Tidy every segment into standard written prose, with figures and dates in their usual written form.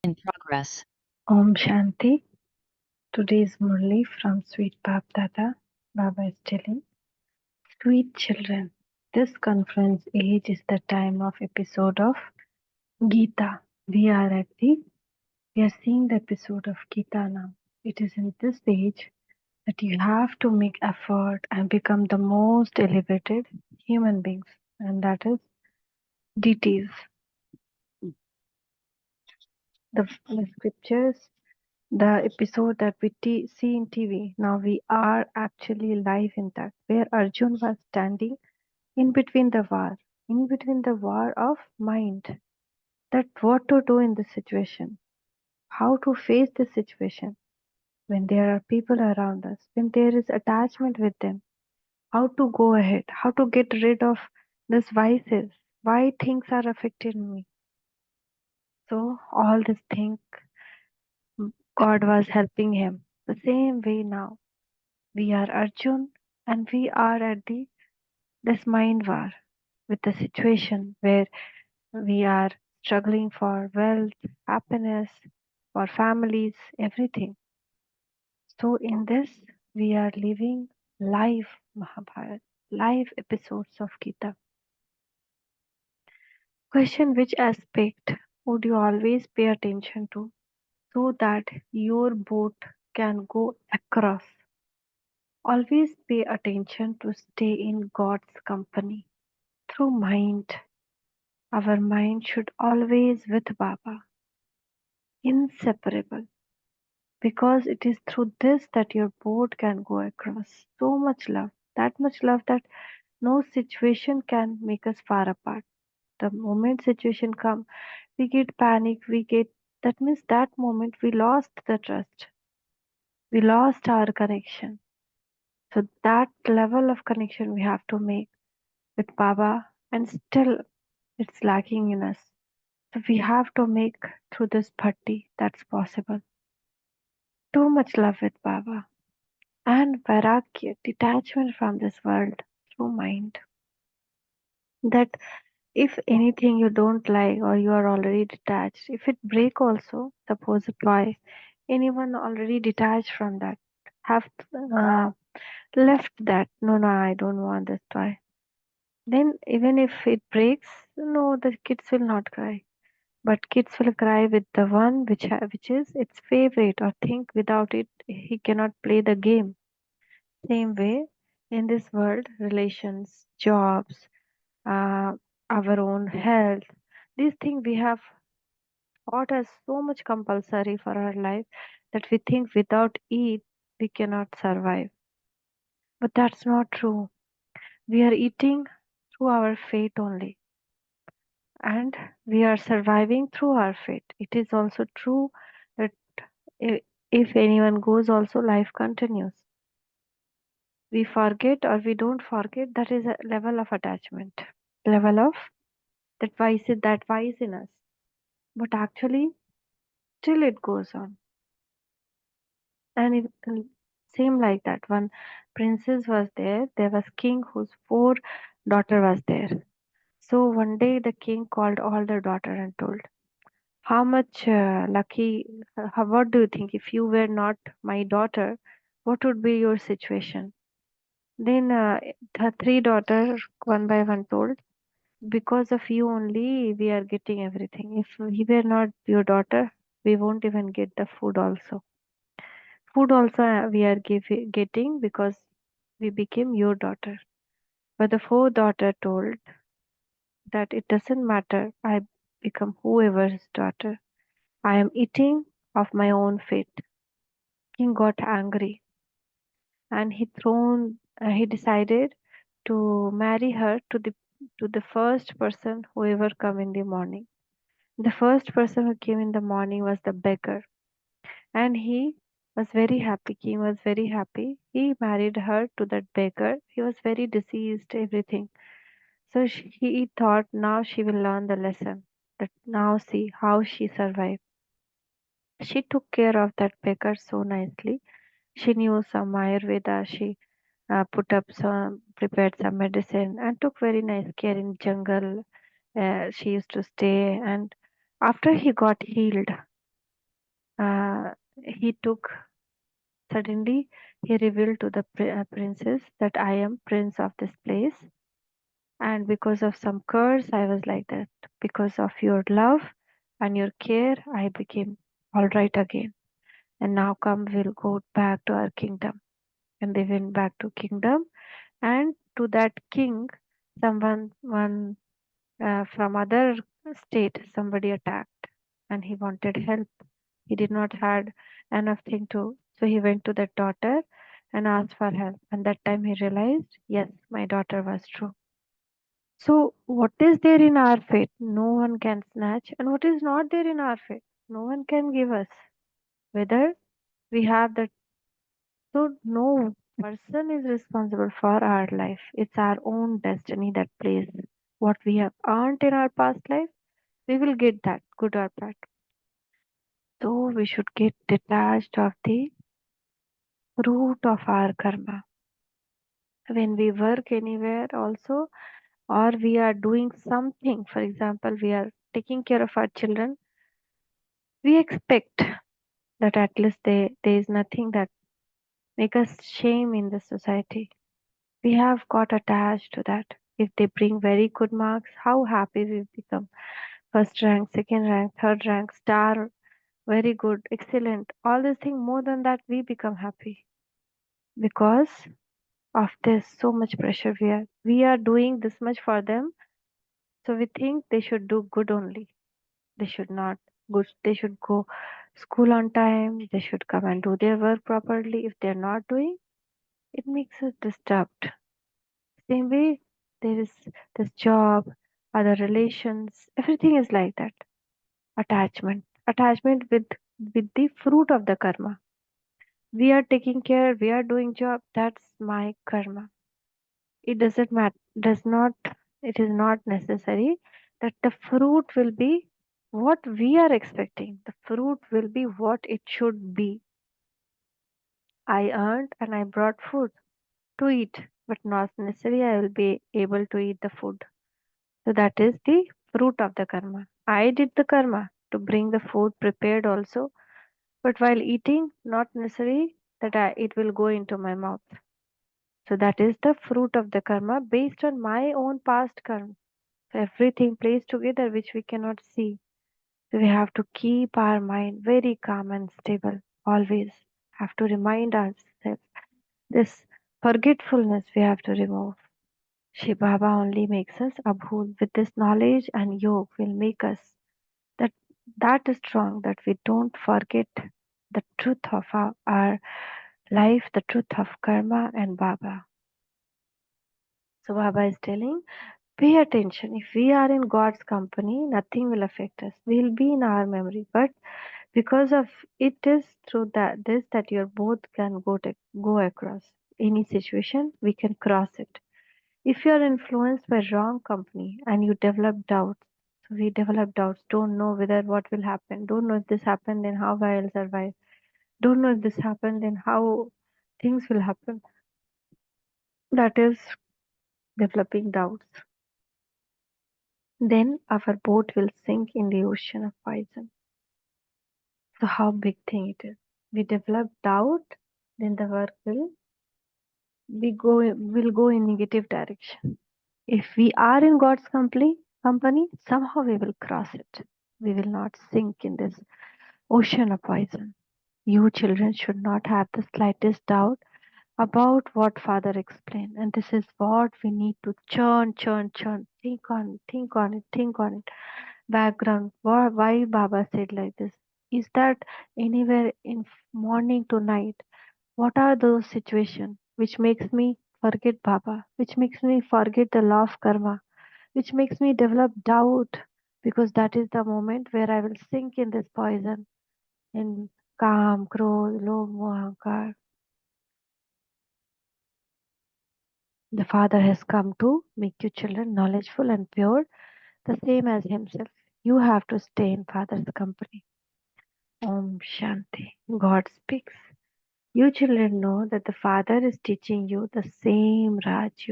In progress. Om Shanti. Today is Murli from Sweet Bab Dada. Baba is telling, sweet children, this conference age is the time of episode of Gita. We are seeing the episode of Gita now. It is in this age that you have to make effort and become the most elevated human beings, and that is deities. The scriptures, the episode that we see in TV, now we are actually live in that, where Arjun was standing in between the war, in between the war of mind, that what to do in this situation, how to face this situation when there are people around us, when there is attachment with them, how to go ahead, how to get rid of these vices, why things are affecting me. So all this thing, God was helping him. The same way now we are Arjun and we are at this mind war with the situation where we are struggling for wealth, happiness, for families, everything. So in this we are living live Mahabharata, live episodes of Gita. Question: which aspect would you always pay attention to so that your boat can go across? Always pay attention to stay in God's company through mind. Our mind should always with Baba, inseparable, because it is through this that your boat can go across. So much love that no situation can make us far apart. The moment situation come, we get panic, that means that moment we lost the trust, we lost our connection. So that level of connection we have to make with Baba, and still it's lacking in us. So we have to make through this bhatti that's possible. Too much love with Baba and vairagya, detachment from this world through mind. That if anything you don't like or you are already detached, if it break also, suppose a toy, anyone already detached from that, have uh, left that. No, no, I don't want this toy. Then even if it breaks, no, the kids will not cry. But kids will cry with the one which is its favorite, or think without it he cannot play the game. Same way in this world, relations, jobs, uh, our own health, these things we have taught us so much compulsory for our life that we think without it we cannot survive. But that's not true. We are eating through our fate only, and we are surviving through our fate. It is also true that i- if anyone goes, also life continues. We forget or we don't forget, that is a level of attachment, level of that vice in us. But actually, still it goes on. And same like that. One princess was there. There was king whose four daughter was there. So one day the king called all the daughter and told, how much lucky, what do you think if you were not my daughter, what would be your situation? Then the three daughters one by one told, because of you only we are getting everything. If we were not your daughter, we won't even get the food also. Food also we are getting because we became your daughter. But the fourth daughter told that it doesn't matter. I become whoever's daughter. I am eating of my own fate. King got angry and he decided to marry her to the first person who ever come in the morning. The first person who came in the morning was the beggar, and he was very happy. King was very happy. He married her to that beggar. He was very deceased, everything. So he thought now she will learn the lesson. That now see how she survived. She took care of that beggar so nicely. She knew some Ayurveda. She prepared some medicine and took very nice care in jungle. She used to stay, and after he got healed, He took Suddenly he revealed to the princess that I am prince of this place, and because of some curse, I was like that. Because of your love and your care, I became all right again. And now come, we'll go back to our kingdom. And they went back to kingdom, and to that king, someone one from other state, somebody attacked, and he wanted help. He did not had enough thing to, so he went to that daughter and asked for help. And that time he realized, yes, my daughter was true. So what is there in our fate? No one can snatch, and what is not there in our fate? No one can give us. Whether we have that, so no person is responsible for our life. It's our own destiny that plays. What we have earned in our past life, we will get that, good or bad. So we should get detached of the root of our karma. When we work anywhere also, or we are doing something, for example, we are taking care of our children, we expect that at least there is nothing that make us shame in the society. We have got attached to that. If they bring very good marks, how happy we become. First rank, second rank, third rank, star, very good, excellent. All these things, more than that, we become happy. Because of this so much pressure we are doing this much for them, so we think they should do good only. They should not good, they should go school on time, they should come and do their work properly. If they're not doing, it makes us disturbed. Same way, there is this job, other relations, everything is like that. Attachment with the fruit of the karma. We are taking care, we are doing job, that's my karma. It doesn't matter, does not, it is not necessary that the fruit will be what we are expecting. The fruit will be what it should be. I earned and I brought food to eat, but not necessarily I will be able to eat the food. So that is the fruit of the karma. I did the karma to bring the food prepared also, but while eating, not necessarily that it will go into my mouth. So that is the fruit of the karma based on my own past karma. So everything plays together which we cannot see. So we have to keep our mind very calm and stable. Always have to remind ourselves this forgetfulness we have to remove. Shri Baba only makes us abhul. With this knowledge and yoga will make us that that is strong that we don't forget the truth of our life, the truth of karma and Baba. So Baba is telling, pay attention. If we are in God's company, nothing will affect us. We'll be in our memory. But because of it is through that your both can go across any situation, we can cross it. If you are influenced by wrong company and you develop doubts, so we develop doubts, don't know whether what will happen, don't know if this happened, then how I'll survive, don't know if this happened, then how things will happen. That is developing doubts. Then our boat will sink in the ocean of poison. So how big thing it is. We develop doubt, then the work will go in negative direction. If we are in God's company, somehow we will cross it. We will not sink in this ocean of poison. You children should not have the slightest doubt about what Father explained. And this is what we need to churn. Think on it, think on it. Background. Why Baba said like this? Is that anywhere in morning to night? What are those situations which makes me forget Baba, which makes me forget the law of karma, which makes me develop doubt? Because that is the moment where I will sink in this poison, in Kam, Krodh, Lobh, Moh, Ahankar. The Father has come to make you children knowledgeful and pure, the same as Himself. You have to stay in Father's company. Om Shanti. God speaks. You children know that the Father is teaching you the same Raj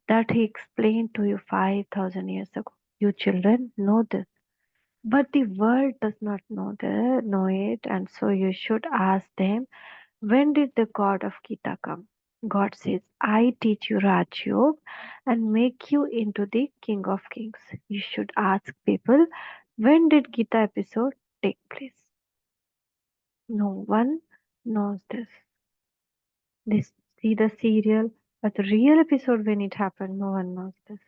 that he explained to you 5,000 years ago. You children know this. But the world does not know it, and so you should ask them, when did the God of Gita come? God says, I teach you Raj Yoga and make you into the King of Kings. You should ask people, when did Gita episode take place? No one knows this. They see the serial, but the real episode when it happened, no one knows this.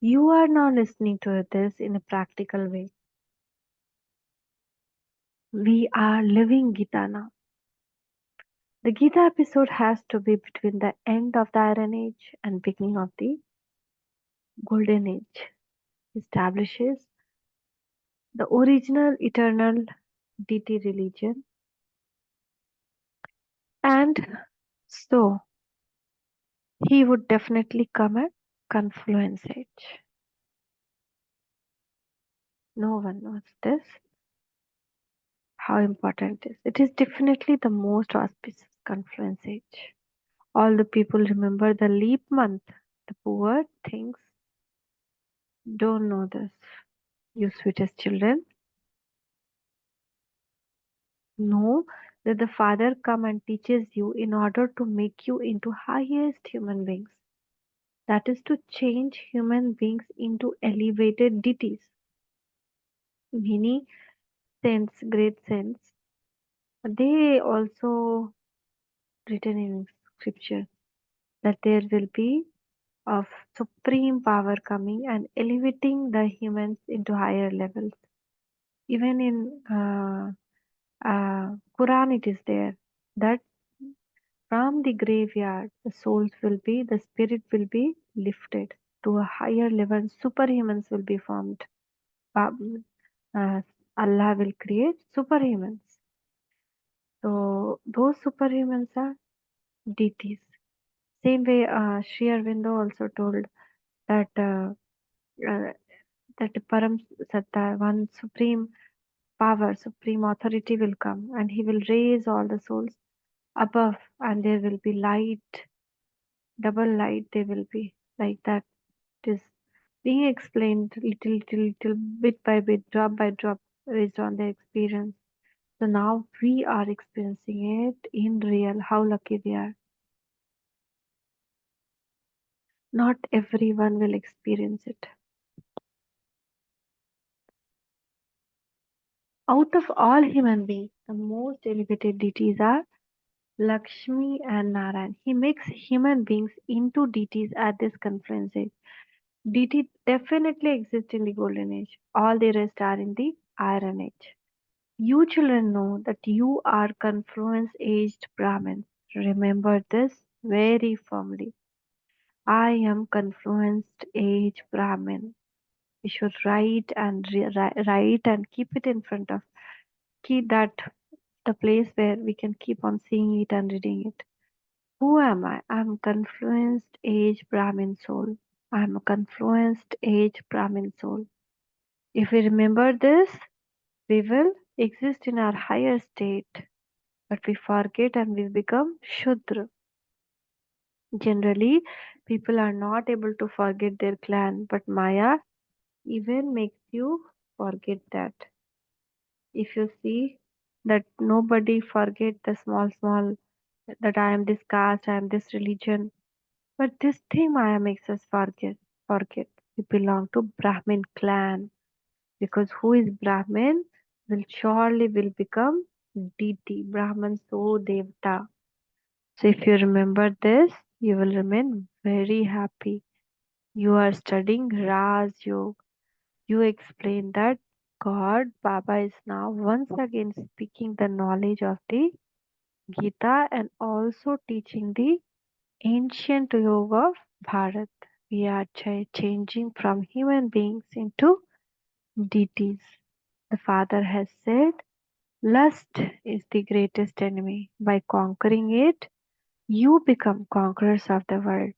You are now listening to this in a practical way. We are living Gita now. The Gita episode has to be between the end of the Iron Age and beginning of the Golden Age. Establishes the original eternal deity religion, and so he would definitely come at confluence age. No one knows this, how important it is. It is definitely the most auspicious confluence age. All the people remember the leap month. The poor things don't know this. You sweetest children know that the Father come and teaches you in order to make you into highest human beings. That is to change human beings into elevated deities. Many saints, great saints, they also written in scripture that there will be of supreme power coming and elevating the humans into higher levels. Even in Quran, it is there that from the graveyard, the souls will be, the spirit will be lifted to a higher level. Superhumans will be formed. Um, uh, Allah will create superhumans. So those superhumans are deities. Same way, Sri Aurobindo also told that uh, that Param Satta, one supreme power, supreme authority will come, and he will raise all the souls above, and there will be light, double light. They will be like that. It is being explained little bit by bit, drop by drop, based on their experience. So now we are experiencing it in real. How lucky we are. Not everyone will experience it. Out of all human beings, the most elevated deities are Lakshmi and Narayan. He makes human beings into deities at this confluence age. Deity definitely exists in the golden age. All the rest are in the iron age. You children know that you are confluence aged Brahmins. Remember this very firmly. I am confluenced age Brahmin. We should write and keep it in front of, keep that the place where we can keep on seeing it and reading it. Who am I? I'm confluenced age Brahmin soul. I'm a confluenced age Brahmin soul. If we remember this, we will exist in our higher state, but we forget and we become Shudra. Generally, people are not able to forget their clan, but Maya even makes you forget that. If you see that nobody forget the small, that I am this caste, I am this religion, but this thing Maya makes us forget. We belong to Brahmin clan, because who is Brahmin will surely will become deity. Brahman so devta. So if you remember this, you will remain very happy. You are studying Raj Yoga. You explain that God Baba is now once again speaking the knowledge of the Gita and also teaching the ancient yoga of Bharat. We are changing from human beings into deities. The Father has said, lust is the greatest enemy. By conquering it, you become conquerors of the world.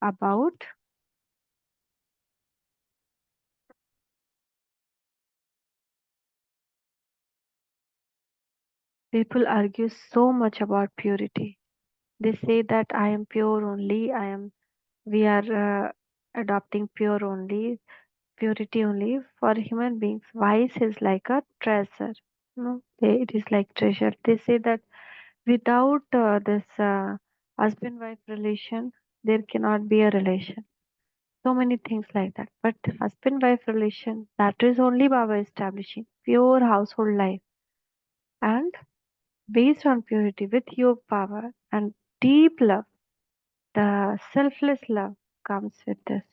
About People argue so much about purity. They say that I am pure only. We are adopting pure only. purity only. For human beings, vice is like a treasure. No, it is like treasure. They say that without this husband-wife relation, there cannot be a relation. So many things like that. But husband-wife relation, that is only Baba establishing pure household life and based on purity with your power and deep love. The selfless love comes with this.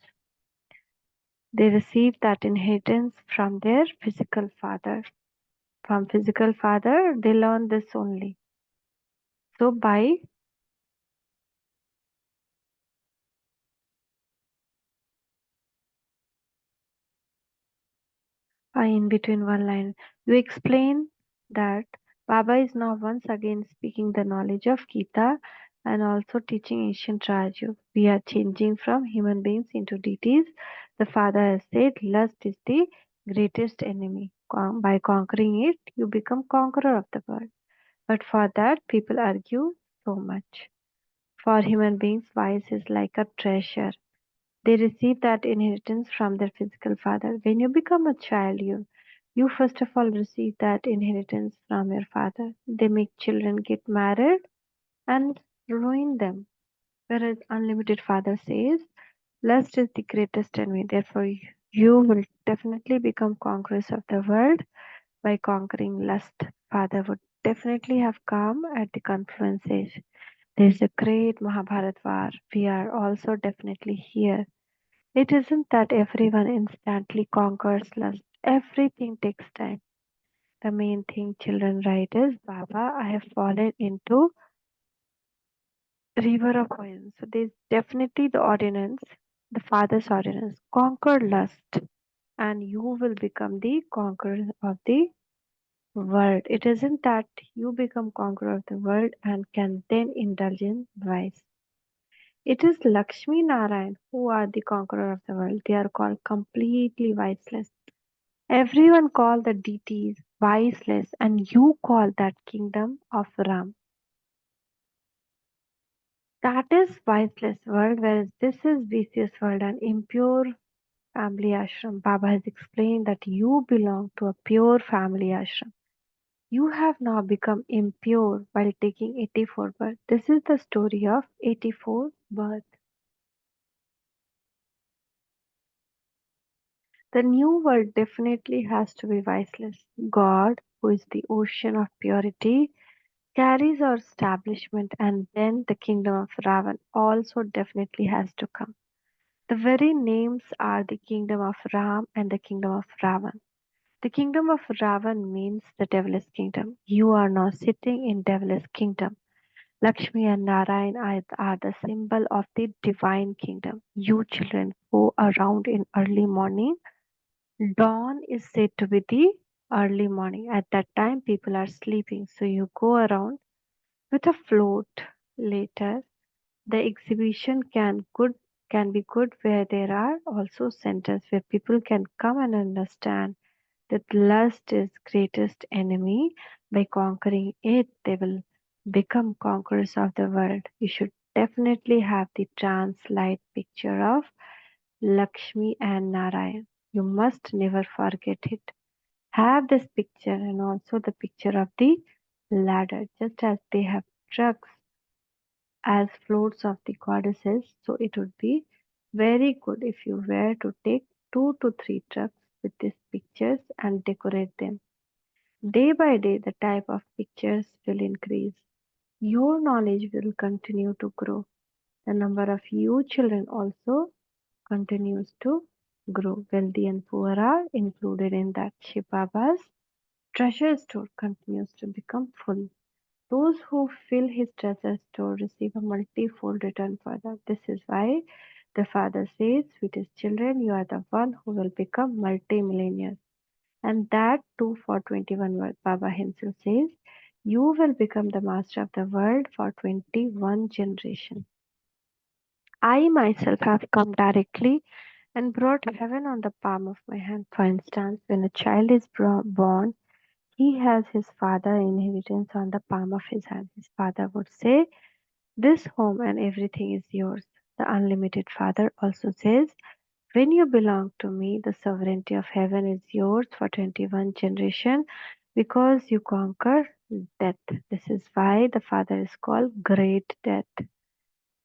They receive that inheritance from their physical father. From physical father, they learn this only. So by in between one line, you explain that Baba is now once again speaking the knowledge of Gita and also teaching ancient Raju. We are changing from human beings into deities. The father has said lust is the greatest enemy. By conquering it, you become conqueror of the world. But for that, people argue so much. For human beings, vice is like a treasure. They receive that inheritance from their physical father. When you become a child, you first of all receive that inheritance from your father. They make children get married and ruin them. Whereas unlimited father says, lust is the greatest enemy. Therefore, you will definitely become conquerors of the world by conquering lust. Father would definitely have come at the confluence age. There is a great Mahabharat war. We are also definitely here. It isn't that everyone instantly conquers lust. Everything takes time. The main thing children write is, Baba, I have fallen into river of poison. So there's definitely the ordinance, the father's ordinance. Conquer lust and you will become the conqueror of the world. It isn't that you become conqueror of the world and can then indulge in vice. It is Lakshmi Narayan who are the conqueror of the world. They are called completely viceless. Everyone call the deities viceless, and you call that kingdom of Ram. That is viceless world, whereas this is vicious world and impure family ashram. Baba has explained that you belong to a pure family ashram. You have now become impure while taking 84 birth. This is the story of 84 birth. The new world definitely has to be viceless. God, who is the ocean of purity, carries our establishment, and then the kingdom of Ravan also definitely has to come. The very names are the kingdom of Ram and the kingdom of Ravan. The kingdom of Ravan means the devil's kingdom. You are now sitting in devil's kingdom. Lakshmi and Narayan are the symbol of the divine kingdom. You children go around in early morning. Dawn is said to be the early morning. At that time, people are sleeping. So you go around with a float. Later, the exhibition can be good where there are also centers where people can come and understand that lust is greatest enemy. By conquering it, they will become conquerors of the world. You should definitely have the translate picture of Lakshmi and Narayan. You must never forget it. Have this picture and also the picture of the ladder, just as they have trucks as floats of the goddesses. So it would be very good if you were to take 2 to 3 trucks with these pictures and decorate them. Day by day, the type of pictures will increase. Your knowledge will continue to grow. The number of you children also continues to grow. Wealthy and poor are included in that. Shiv Baba's treasure store continues to become full. Those who fill his treasure store receive a multifold return for that. This is why the father says, sweetest children, you are the one who will become multimillionaires. And that too for 21 words. Baba himself says, you will become the master of the world for 21 generations. I myself have come directly and brought heaven on the palm of my hand. For instance, when a child is born, he has his father inheritance on the palm of his hand. His father would say, this home and everything is yours. The unlimited father also says, When you belong to me, the sovereignty of heaven is yours for 21 generations because you conquer death. This is why the Father is called Great Death.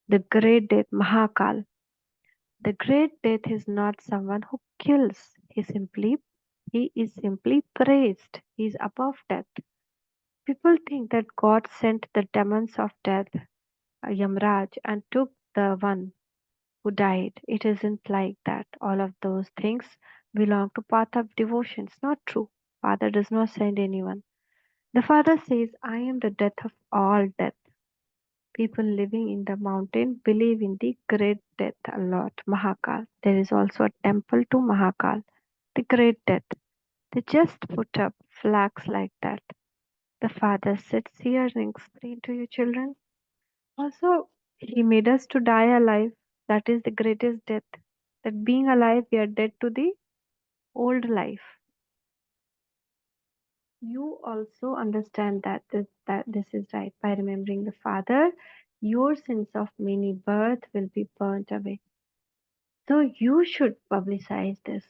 The Great Death, Mahakal. The Great Death is not someone who kills. He is simply praised. He is above death. People think that God sent the demons of death, Yamraj, and took the one who died. It isn't like that. All of those things belong to path of devotion. It's not true. Father does not send anyone. The Father says, I am the death of all death. People living in the mountain believe in the great death a lot, Mahakal. There is also a temple to Mahakal, the great death. They just put up flags like that. The Father sits here and explains to you, children. Also, He made us to die alive. That is the greatest death. That being alive, we are dead to the old life. You also understand that this is right. By remembering the Father, your sins of many birth will be burnt away. So you should publicize this.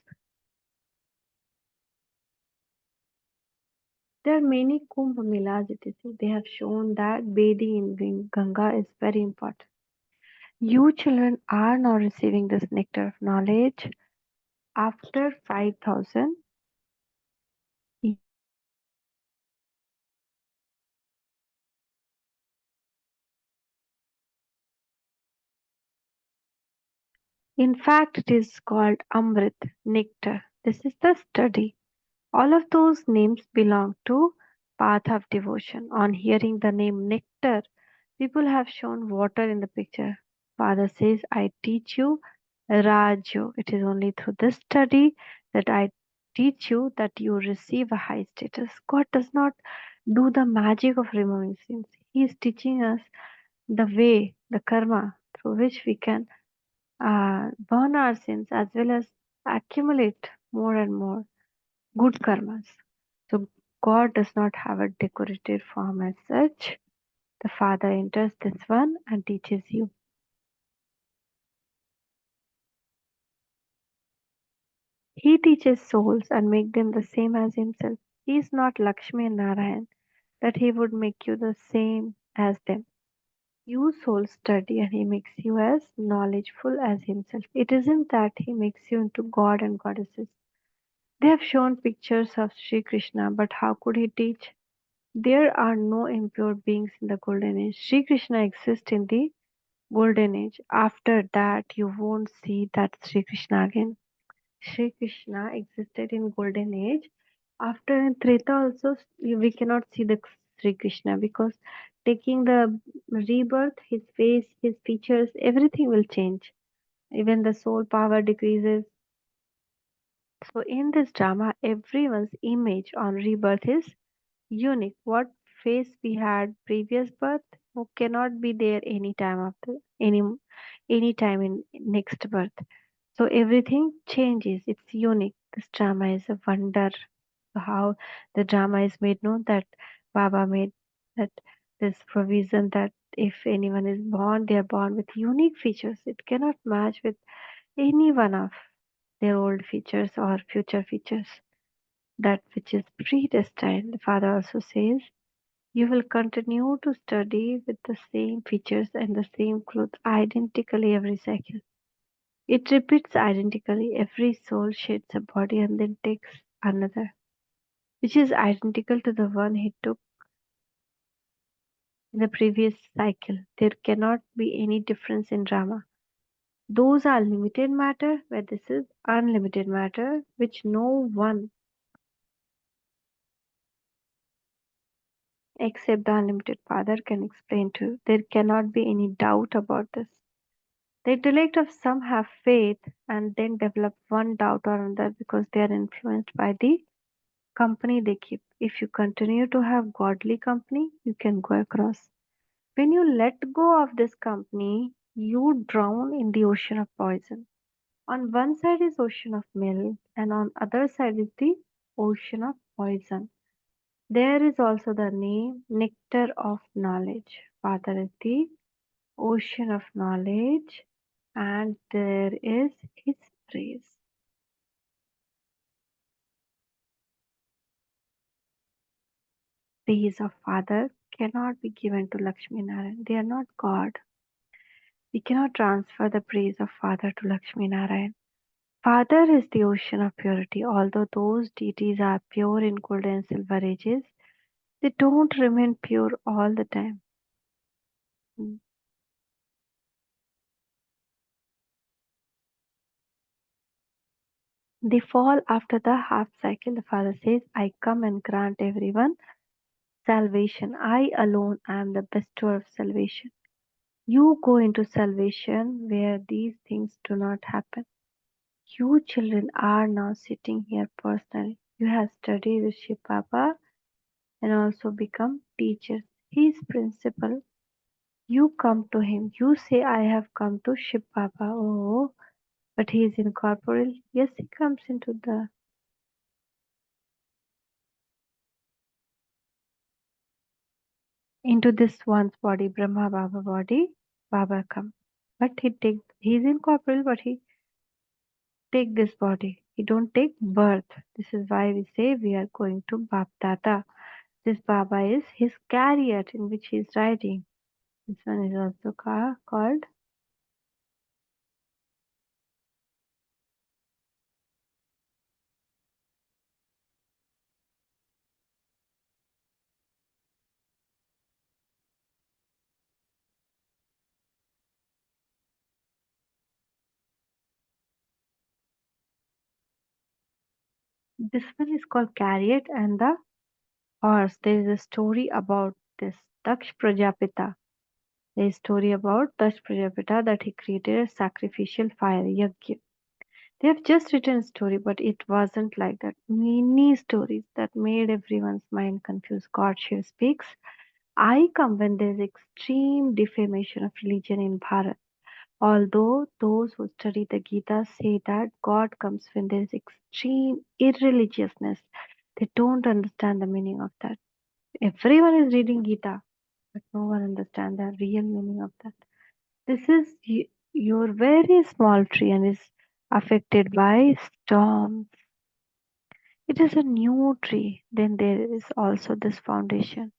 There are many Kumbh Melas, it is said. They have shown that bathing in Ganga is very important. You children are now receiving this nectar of knowledge after 5,000 years. In fact, it is called Amrit, nectar. This is the study. All of those names belong to path of devotion. On hearing the name nectar, people have shown water in the picture. Father says, I teach you Raju. It is only through this study that I teach you that you receive a high status. God does not do the magic of removing sins. He is teaching us the way, the karma through which we can burn our sins as well as accumulate more and more good karmas. So God does not have a decorated form as such. The Father enters this one and teaches you. He teaches souls and make them the same as himself. He is not Lakshmi and Narayan that he would make you the same as them. You souls study and he makes you as knowledgeful as himself. It isn't that he makes you into God and goddesses. They have shown pictures of Sri Krishna, but how could he teach? There are no impure beings in the golden age. Sri Krishna exists in the golden age. After that, you won't see that Sri Krishna again. Sri Krishna existed in golden age. After in Treta also, we cannot see the Sri Krishna because taking the rebirth, his face, his features, everything will change. Even the soul power decreases. So in this drama, everyone's image on rebirth is unique. What face we had previous birth who cannot be there any time after any time in next birth. So everything changes. It's unique. This drama is a wonder. How the drama is made known that Baba made that this provision that if anyone is born, they are born with unique features. It cannot match with any one of their old features or future features. That which is predestined. The Father also says you will continue to study with the same features and the same clothes identically every cycle. It repeats identically. Every soul sheds a body and then takes another, which is identical to the one he took in the previous cycle. There cannot be any difference in drama. Those are limited matter, where this is unlimited matter, which no one except the unlimited Father can explain to you. There cannot be any doubt about this. The intellect of some have faith and then develop one doubt or another because they are influenced by the company they keep. If you continue to have godly company, you can go across. When you let go of this company, you drown in the ocean of poison. On one side is ocean of milk, and on other side is the ocean of poison. There is also the name nectar of knowledge. Father is the ocean of knowledge, and there is his rays. Rays of Father cannot be given to Lakshmi Narayan. They are not God. We cannot transfer the praise of Father to Lakshmi Narayan. Father is the ocean of purity. Although those deities are pure in gold and silver ages, they don't remain pure all the time. Mm. They fall after the half cycle. The Father says, I come and grant everyone salvation. I alone am the bestower of salvation. You go into salvation where these things do not happen. You children are now sitting here personally. You have studied with Shiv Baba and also become teachers. He is principal. You come to him. You say, I have come to Shiv Baba. Oh, but he is incorporeal. Yes, he comes into this one's body, Brahma Baba body. Baba come. But he is incorporeal, but he take this body. He don't take birth. This is why we say we are going to Baptata. This Baba is his chariot in which he is riding. This one is also called. This one is called chariot and the horse. There is a story about this Daksh Prajapita. There is a story about Daksh Prajapita that he created a sacrificial fire yajna. They have just written a story, but it wasn't like that. Many stories that made everyone's mind confused. God Shiva speaks, I come when there is extreme defamation of religion in Bharat. Although those who study the Gita say that God comes when there is extreme irreligiousness, they don't understand the meaning of that. Everyone is reading Gita, but no one understands the real meaning of that. This is your very small tree and is affected by storms. It is a new tree. Then there is also this foundation.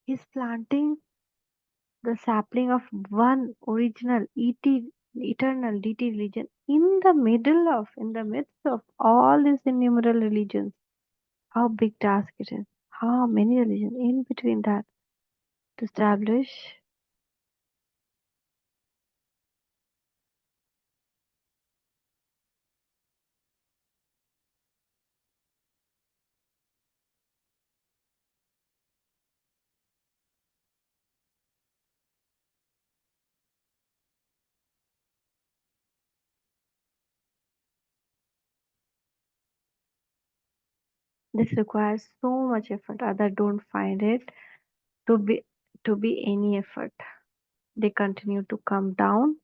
He's planting the sapling of one original eternal deity religion in the midst of all these innumerable religions. How big task it is. How many religions in between that to establish. This requires so much effort. Others don't find it to be to be any effort. They continue to come down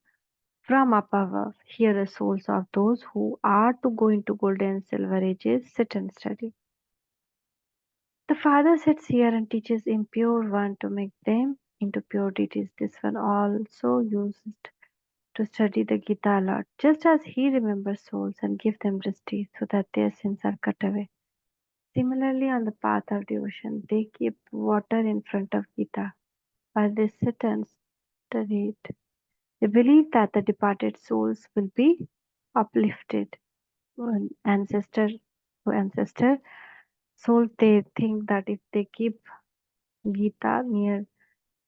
from up above. Here the souls of those who are to go into golden and silver ages sit and study. The Father sits here and teaches impure one to make them into pure deities. This one also used to study the Gita a lot, just as he remembers souls and give them dristis so that their sins are cut away. Similarly, on the path of devotion, they keep water in front of Gita while they sit and study it. They believe that the departed souls will be uplifted. When ancestor souls, they think that if they keep Gita near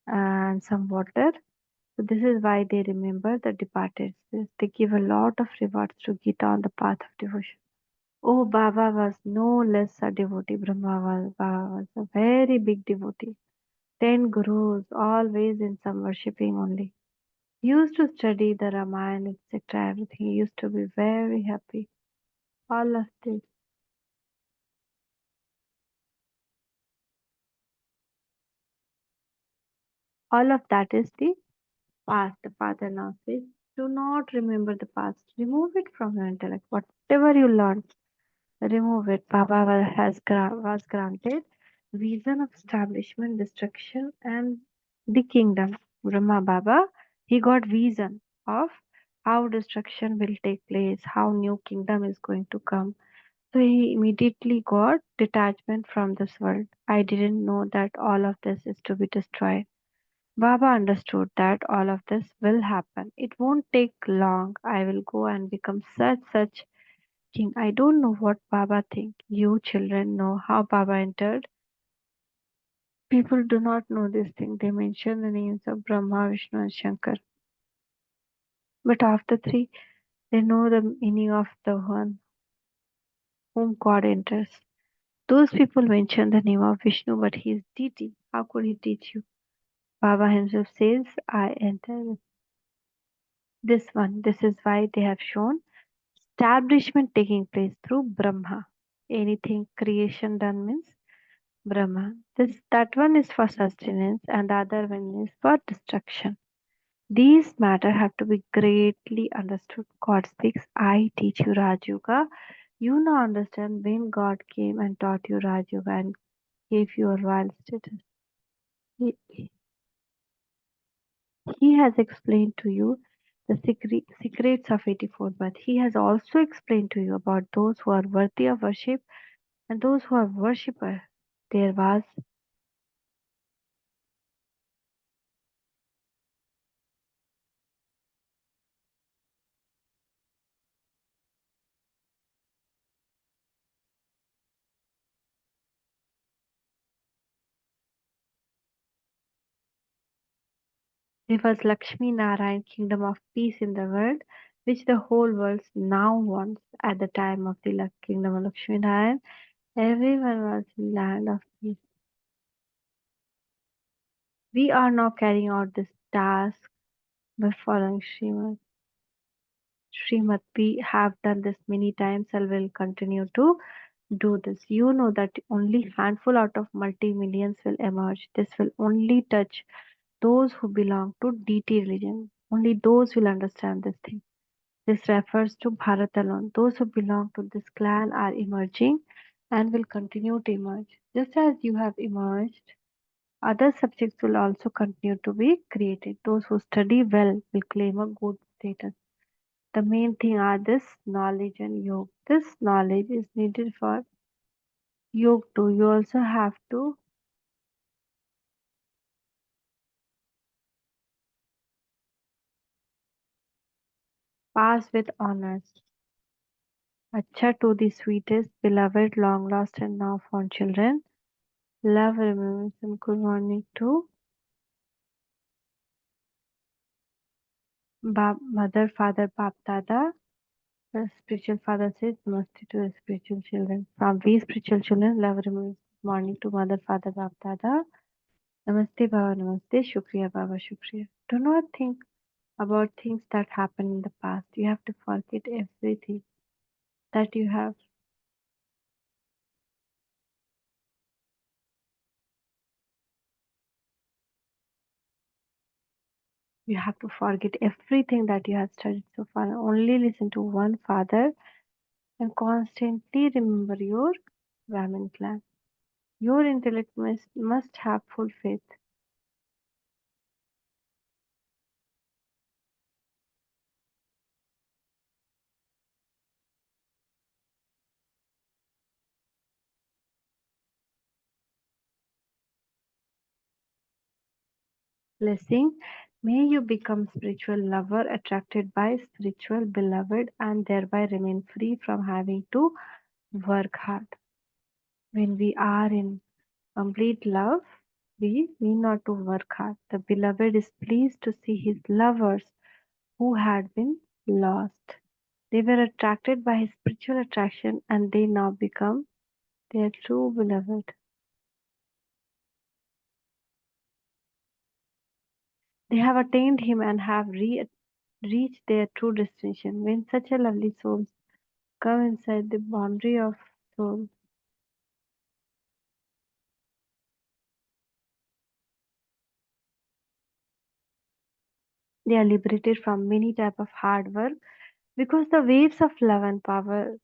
and some water, so this is why they remember the departed spirits. They give a lot of rewards to Gita on the path of devotion. Oh, Baba was no less a devotee. Baba was a very big devotee. 10 gurus, always in some worshipping only. He used to study the Ramayana, etc. Everything. He used to be very happy. All of this. All of that is the past. The father now says, do not remember the past. Remove it from your intellect. Whatever you learned, remove it. Was granted vision of establishment, destruction, and the kingdom. Brahma Baba, he got vision of how destruction will take place, how new kingdom is going to come. So he immediately got detachment from this world. I didn't know that all of this is to be destroyed. Baba understood that all of this will happen. It won't take long. I will go and become such king. I don't know what Baba think. You children know how Baba entered. People do not know this thing. They mention the names of Brahma, Vishnu, and Shankar. But after three, they know the meaning of the one whom God enters. Those people mention the name of Vishnu, but he is deity. How could he teach you? Baba himself says, I enter this one. This is why they have shown establishment taking place through Brahma. Anything creation done means Brahma. This that one is for sustenance and the other one is for destruction. These matter have to be greatly understood. God speaks, I teach you Raj Yoga. You now understand when God came and taught you Raj Yoga and gave you a royal status. He, he has explained to you the secrets of 84 birth. He has also explained to you about those who are worthy of worship and those who are worshipper. There was there was Lakshmi Narayan, kingdom of peace in the world, which the whole world now wants. At the time of the kingdom of Lakshmi Narayan, everyone was in land of peace. We are now carrying out this task by following Srimad. We have done this many times and will continue to do this. You know that only handful out of multi-millions will emerge. This will only touch those who belong to deity religion. Only those will understand this thing. This refers to Bharat alone. Those who belong to this clan are emerging and will continue to emerge. Just as you have emerged, other subjects will also continue to be created. Those who study well will claim a good status. The main thing are this knowledge and yoga. This knowledge is needed for yoga too. You also have to pass with honors. Acha to the sweetest, beloved, long lost and now found children. Love, remembrance and good morning to mother, father, Bap Dada. The spiritual father says namaste to the spiritual children. From we spiritual children, love, remembrance, good morning to mother, father, Bap Dada. Namaste Baba, Namaste, Shukriya Baba, Shukriya. Do not think about things that happened in the past. You have to forget everything that you have. You have to forget everything that you have studied so far. Only listen to one father and constantly remember your Brahmin clan. Your intellect must have full faith. Blessing. May you become spiritual lover attracted by spiritual beloved and thereby remain free from having to work hard. When we are in complete love, we need not to work hard. The beloved is pleased to see his lovers who had been lost. They were attracted by his spiritual attraction and they now become their true beloved. They have attained him and have reached their true destination. When such a lovely souls come inside the boundary of soul, they are liberated from many type of hard work because the waves of love and power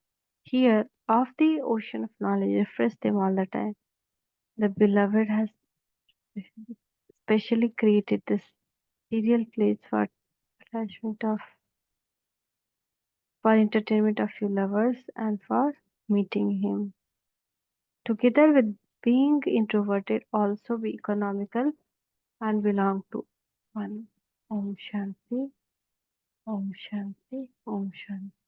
here of the ocean of knowledge refresh them all the time. The beloved has specially created this ideal place for attachment of. for entertainment of few lovers, and for meeting him. Together with being introverted, also be economical and belong to one. Om Shanti, Om Shanti, Om Shanti.